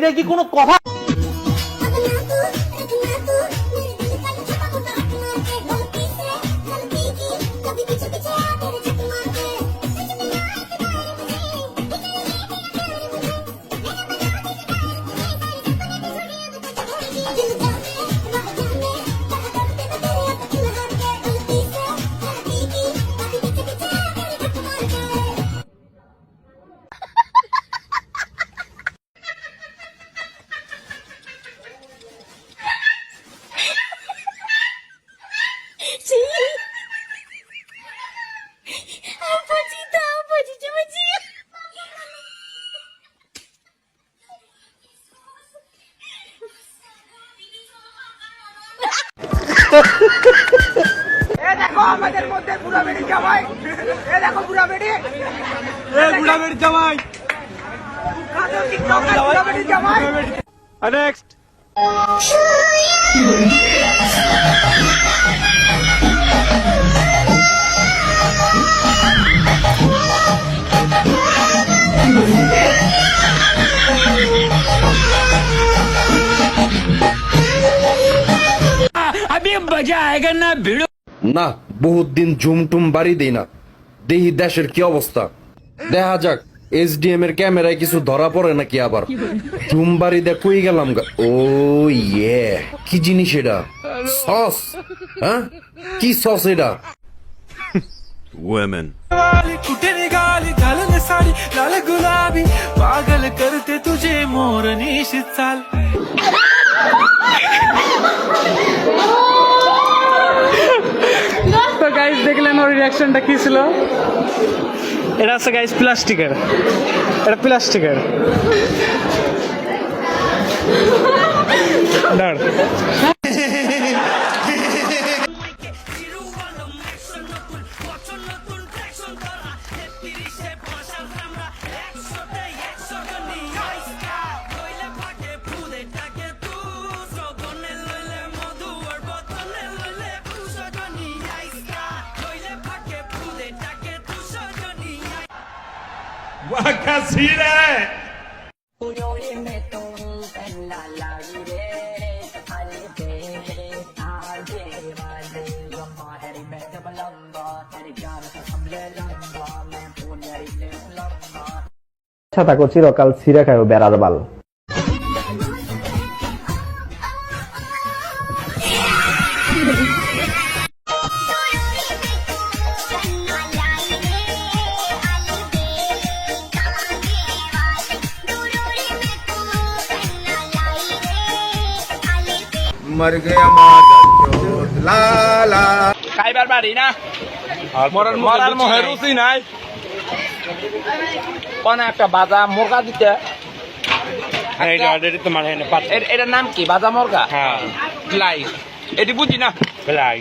এইটা কি কোনো কথা? দেখো আমাদের মধ্যে বুড়া বেড়ি জামাই, দেখো বুড়া বেড়ি, বুড়া বেড়ি জামাই, বুড়া বেড়ি জামাই। নেক্সট। अभी मजा आएगा ना भिड़ो না বহুত দিন ঝুমটুম বাড়ি দেই না, দেখি দেশের কি অবস্থা। দেখা যাক এসডিএম এর ক্যামেরায় কিছু ধরা পড়ে নাকি আবার। ঝুম বাড়ি দে কই গেলাম গা। ও ইয়ে, কি জিনিস এটা? সস? হ্যাঁ, কি সস এটা? women कुठे निघाली घालून साडी लाल गुलाबी पागल करते तुझे मोर निशित चाल তো গাইস দেখলেন ওর রিয়াকশনটা কি ছিল। এটা আছে গাইস প্লাস্টিকের, এটা প্লাস্টিকের। দাঁড় আচ্ছা থাকো চিরকাল ছিঁড়ে খায় বেড়ার বাল। मर गया मादर चोद लाला। খাইবার বাড়ি না, মরার মুখে রুচি নাই। কোন একটা বাজা মুরগা দিতে, এটার নাম কি? বাজা মুরগা, ফ্লাই। এটি বুঝি না, ফ্লাই।